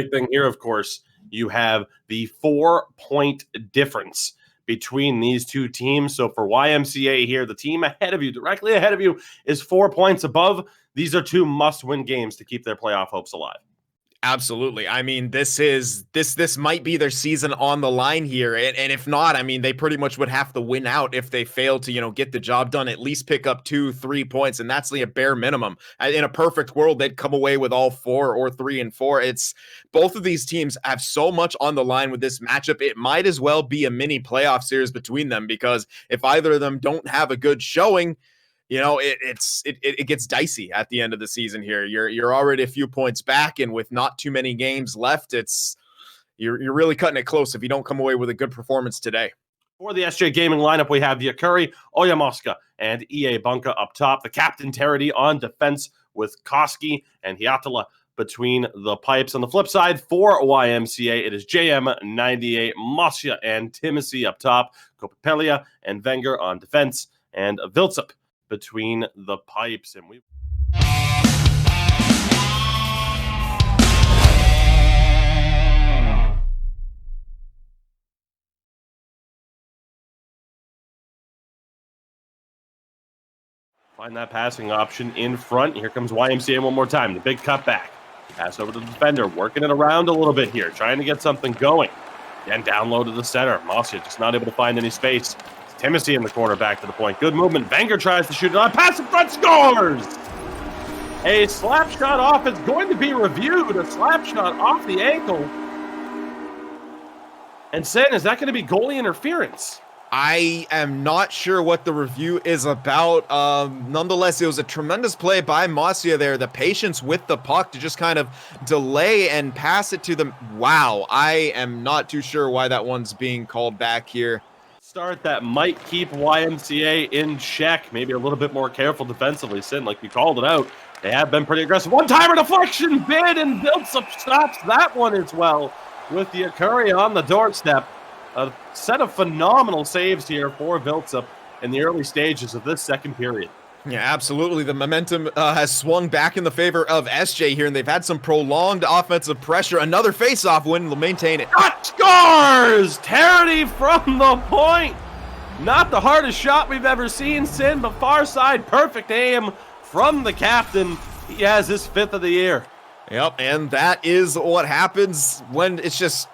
big thing here, of course, you have the 4-point difference between these two teams. So for YMCA here, the team ahead of you, directly ahead of you, is 4 points above. These are two must-win games to keep their playoff hopes alive. Absolutely. I mean, this might be their season on the line here. And if not, I mean, they pretty much would have to win out if they fail to, get the job done, at least pick up 2-3 points. And that's a bare minimum. In a perfect world, they'd come away with all 4 or 3 and 4. It's both of these teams have so much on the line with this matchup. It might as well be a mini playoff series between them, because if either of them don't have a good showing, it gets dicey at the end of the season here. You're already a few points back, and with not too many games left, you're really cutting it close if you don't come away with a good performance today. For the SJ Gaming lineup, we have the Akuri, Oyamoska, and EA Bunka up top. The Captain Terity on defense with Koski and Hiatala between the pipes. On the flip side, for YMCA, it is JM98, Masya, and Timothy up top. Kopepelia and Wenger on defense, and Vilsup between the pipes. And we find that passing option in front. Here comes YMCA one more time. The big cutback. Pass over to the defender, working it around a little bit here, trying to get something going. Again, down low to the center. Masya just not able to find any space. Timothy in the corner, back to the point. Good movement. Wenger tries to shoot it on. Pass in front, scores! A slap shot off is going to be reviewed. A slap shot off the ankle. And Sen, is that going to be goalie interference? I am not sure what the review is about. Nonetheless, it was a tremendous play by Masya there. The patience with the puck to just kind of delay and pass it to them. Wow, I am not too sure why that one's being called back here. Start that might keep YMCA in check. Maybe a little bit more careful defensively. Sin, like you called it out, they have been pretty aggressive. One-timer deflection bid, and Vilsup stops that one as well with the Akuri on the doorstep. A set of phenomenal saves here for Vilsup in the early stages of this second period. Yeah, absolutely. The momentum has swung back in the favor of SJ here, and they've had some prolonged offensive pressure. Another face-off win will maintain it. Scores! Terity from the point. Not the hardest shot we've ever seen, Sin, but far side, perfect aim from the captain. He has his 5th of the year. Yep, and that is what happens when it's just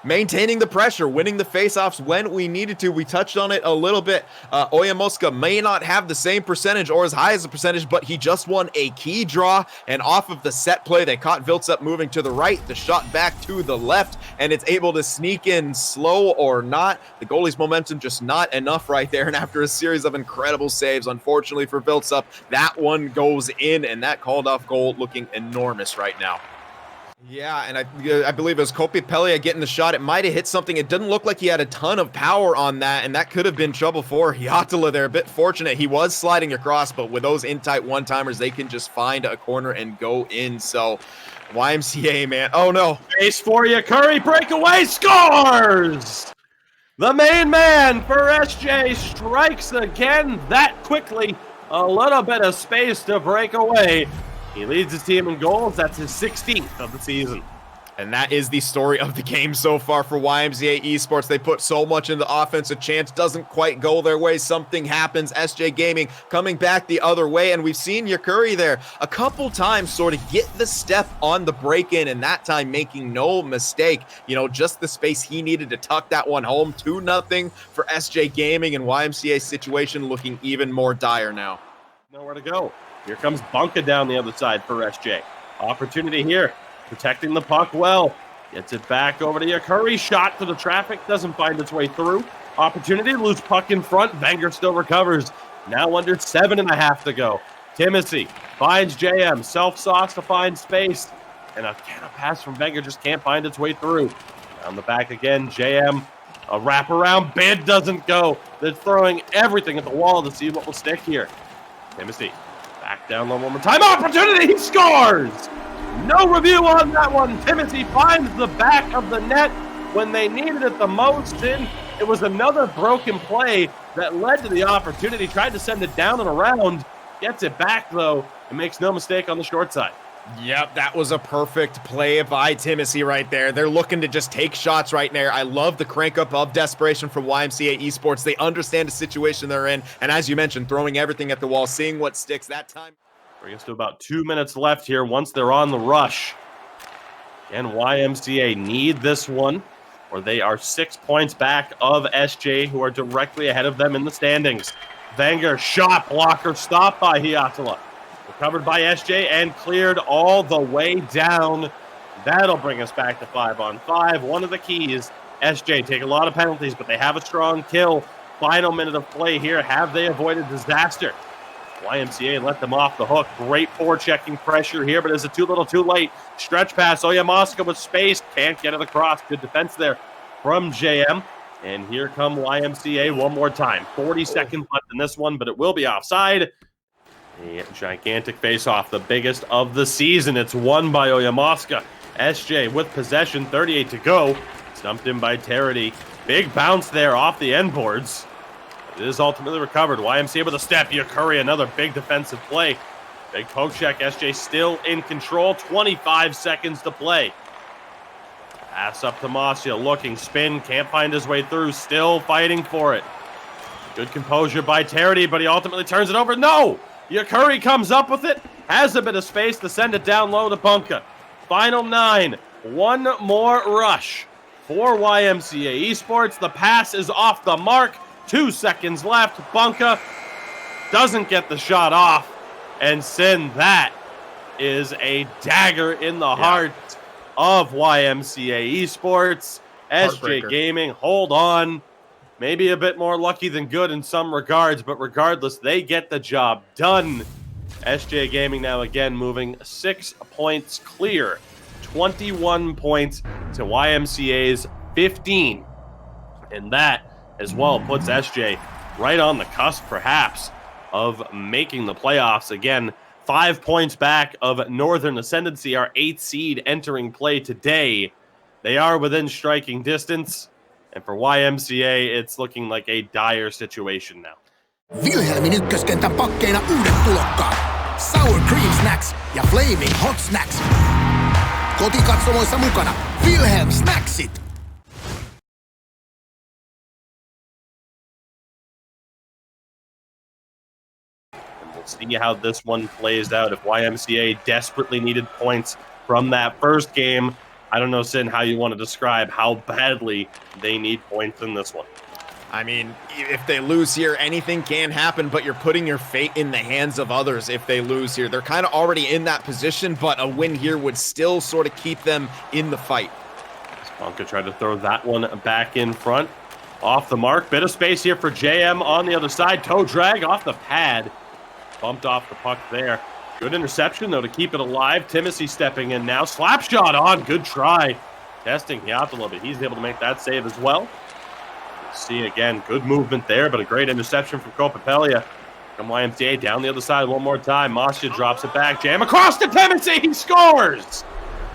maintaining the pressure, winning the faceoffs when we needed to. We touched on it a little bit. Oyamoska may not have the same percentage or as high as the percentage, but he just won a key draw, and off of the set play, they caught Vilsup moving to the right, the shot back to the left, and it's able to sneak in slow or not. The goalie's momentum just not enough right there, and after a series of incredible saves, unfortunately for Vilsup, that one goes in, and that called off goal looking enormous right now. Yeah, and I believe it was Kopepelia getting the shot. It might have hit something. It didn't look like he had a ton of power on that, and that could have been trouble for Hiatala there. A bit fortunate. He was sliding across, but with those in-tight one-timers, they can just find a corner and go in. So, YMCA, man. Oh, no. Base for you. Curry breakaway scores! The main man for SJ strikes again that quickly. A little bit of space to break away. He leads his team in goals. That's his 16th of the season. And that is the story of the game so far for YMCA Esports. They put so much into offense. A chance doesn't quite go their way. Something happens. SJ Gaming coming back the other way. And we've seen Yakuri there a couple times sort of get the step on the break-in, and that time making no mistake. Just the space he needed to tuck that one home. 2-0 for SJ Gaming, and YMCA's situation looking even more dire now. Nowhere to go. Here comes Bunka down the other side for SJ. Opportunity here. Protecting the puck well. Gets it back over to Yakuri. Shot to the traffic. Doesn't find its way through. Opportunity. Loose puck in front. Wenger still recovers. Now under 7.5 to go. Timothy finds JM. Self-sauce to find space. And a pass from Wenger just can't find its way through. Down the back again. JM. A wraparound bid doesn't go. They're throwing everything at the wall to see what will stick here. Timothy. Back down low one more time. Opportunity! He scores! No review on that one. Timothy finds the back of the net when they needed it the most. And it was another broken play that led to the opportunity. Tried to send it down and around. Gets it back, though, and makes no mistake on the short side. Yep, that was a perfect play by Timothy right there. They're looking to just take shots right there. I love the crank up of desperation from YMCA Esports. They understand the situation they're in, and as you mentioned, throwing everything at the wall, seeing what sticks that time. Bring us to about 2 minutes left here once they're on the rush. And YMCA need this one, or they are 6 points back of SJ, who are directly ahead of them in the standings. Wenger, shot blocker, stopped by Hiatala. Recovered by SJ and cleared all the way down. That'll bring us back to 5-on-5. One of the keys, SJ take a lot of penalties, but they have a strong kill. Final minute of play here. Have they avoided disaster? YMCA let them off the hook. Great forechecking pressure here, but is it too little too late? Stretch pass. Oyamoska with space. Can't get it across. Good defense there from JM. And here come YMCA one more time. 40 seconds left in this one, but it will be offside. A gigantic face-off, the biggest of the season. It's won by Oyamoska. SJ with possession, 38 to go. Stumped in by Terity. Big bounce there off the end boards. It is ultimately recovered. YMCA with a step. Yakuri, another big defensive play. Big poke check. SJ still in control. 25 seconds to play. Pass up to Masia. Looking, spin. Can't find his way through. Still fighting for it. Good composure by Terity, but he ultimately turns it over. No! Yakuri comes up with it. Has a bit of space to send it down low to Bunka. Final 9. One more rush for YMCA Esports. The pass is off the mark. 2 seconds left. Bunka doesn't get the shot off. And Sin, that is a dagger in the heart of YMCA Esports. SJ Gaming, hold on. Maybe a bit more lucky than good in some regards, but regardless, they get the job done. SJ Gaming now again moving 6 points clear. 21 points to YMCA's 15. And that as well puts SJ right on the cusp, perhaps, of making the playoffs. Again, 5 points back of Northern Ascendancy, our 8th seed entering play today. They are within striking distance. And for YMCA, it's looking like a dire situation now. Wilhelmin ykköskentän pakkeina uudet tulokkaat. Sour Cream Snacks ja Flaming Hot Snacks. Kotikatsomoissa mukana Wilhelm Snacksit. And we'll see how this one plays out. If YMCA desperately needed points from that first game, I don't know, Sin, how you want to describe how badly they need points in this one. I mean, if they lose here, anything can happen, but you're putting your fate in the hands of others if they lose here. They're kind of already in that position, but a win here would still sort of keep them in the fight. Sponka tried to throw that one back in front. Off the mark. Bit of space here for JM on the other side. Toe drag off the pad. Bumped off the puck there. Good interception, though, to keep it alive. Timothy stepping in now. Slap shot on. Good try. Testing Hiat a little bit. He's able to make that save as well. See, again, good movement there, but a great interception from Copapelia. From YMCA down the other side one more time. Masha drops it back. Jam across to Timothy. He scores.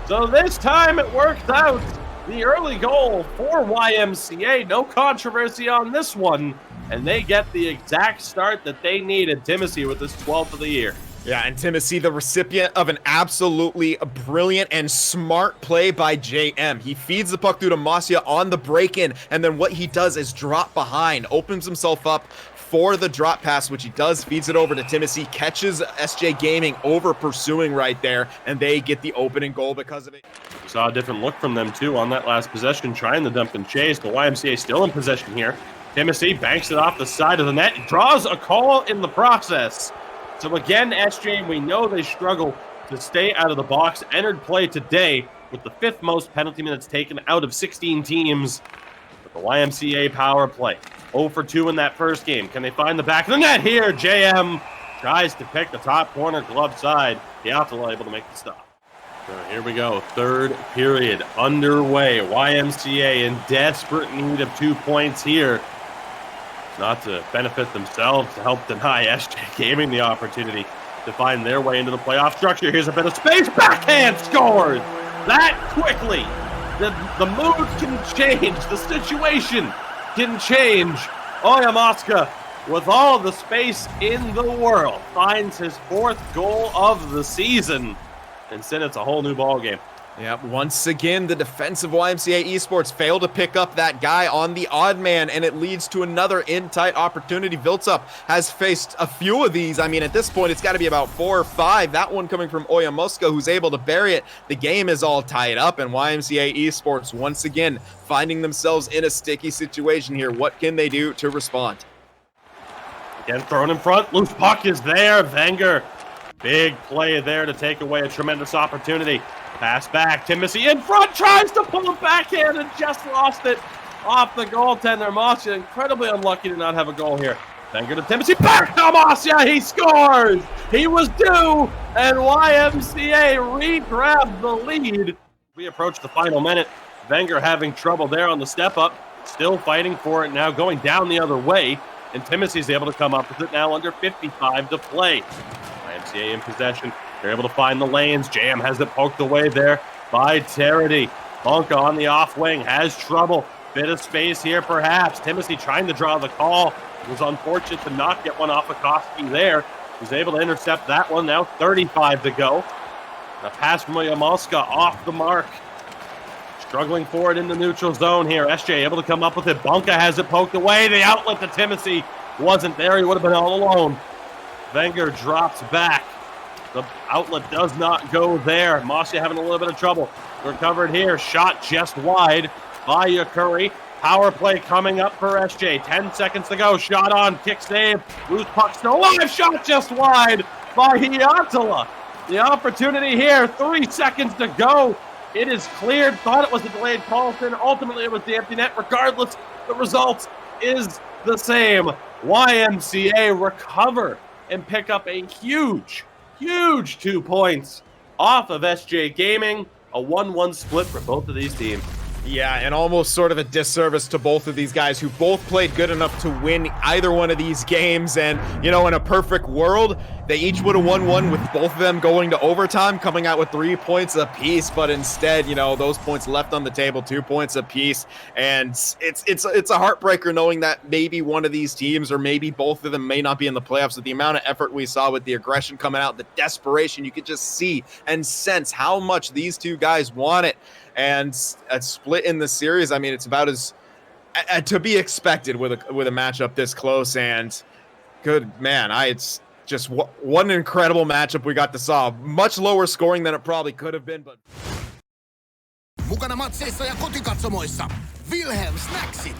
So this time it worked out. The early goal for YMCA. No controversy on this one. And they get the exact start that they needed. Timothy with his 12th of the year. Yeah, and Timothy, the recipient of an absolutely brilliant and smart play by JM. He feeds the puck through to Masia on the break-in, and then what he does is drop behind, opens himself up for the drop pass, which he does, feeds it over to Timothy, catches SJ Gaming over pursuing right there, and they get the opening goal because of it. We saw a different look from them, too, on that last possession, trying to dump and chase, but YMCA still in possession here. Timothy banks it off the side of the net, draws a call in the process. So again, SJ, we know they struggle to stay out of the box. Entered play today with the 5th most penalty minutes taken out of 16 teams. But the YMCA power play. 0 for 2 in that first game. Can they find the back of the net here? JM tries to pick the top corner glove side. Hiatala able to make the stop. So here we go. 3rd period underway. YMCA in desperate need of 2 points here. Not to benefit themselves, to help deny SJ Gaming the opportunity to find their way into the playoff structure. Here's a bit of space. Backhand scores! That quickly. The mood can change. The situation can change. Oyamoska, with all the space in the world, finds his 4th goal of the season. Instead, it's a whole new ball game. Yeah, once again, the defensive YMCA Esports failed to pick up that guy on the odd man, and it leads to another in-tight opportunity. Viltsup has faced a few of these. I mean, at this point, it's got to be about 4 or 5. That one coming from YMCA, who's able to bury it. The game is all tied up, and YMCA Esports, once again, finding themselves in a sticky situation here. What can they do to respond? Again, thrown in front. Loose puck is there. Wenger, big play there to take away a tremendous opportunity. Pass back. Timothy in front, tries to pull it backhand and just lost it off the goaltender. Masya incredibly unlucky to not have a goal here. Wenger to Timothy. Back to Masya. He scores. He was due, and YMCA re-grabs the lead. We approach the final minute. Wenger having trouble there on the step up. Still fighting for it now, going down the other way. And Timothy's able to come up with it now under 55 to play. YMCA in possession. They're able to find the lanes. Jam has it poked away there by Terity. Bunka on the off wing has trouble. Bit of space here perhaps. Timothy trying to draw the call. It was unfortunate to not get one off of Koski there. He's able to intercept that one. Now 35 to go. The pass from YMCA off the mark. Struggling for it in the neutral zone here. SJ able to come up with it. Bunka has it poked away. The outlet to Timothy wasn't there. He would have been all alone. Wenger drops back. The outlet does not go there. Masya having a little bit of trouble. Recovered here. Shot just wide by Yakuri. Power play coming up for SJ. 10 seconds to go. Shot on. Kick save. Loose puck still alive. Shot just wide by Hiatala. The opportunity here. 3 seconds to go. It is cleared. Thought it was a delayed call. Ultimately, it was the empty net. Regardless, the result is the same. YMCA recover and pick up a huge 2 points off of SJ Gaming. A 1-1 split for both of these teams. Yeah, and almost sort of a disservice to both of these guys who both played good enough to win either one of these games. And, you know, in a perfect world, they each would have won one with both of them going to overtime, coming out with 3 points apiece. But instead, you know, those points left on the table, 2 points apiece. And it's a heartbreaker knowing that maybe one of these teams or maybe both of them may not be in the playoffs. With the amount of effort we saw with the aggression coming out, the desperation, you could just see and sense how much these two guys want it. And a split in the series, I mean, it's about as to be expected with a matchup this close. And good man, it's just what an incredible matchup we got to saw. Much lower scoring than it probably could have been, but Mukana matseissa ja kotikatsomoissa. Wilhelm Snacksit.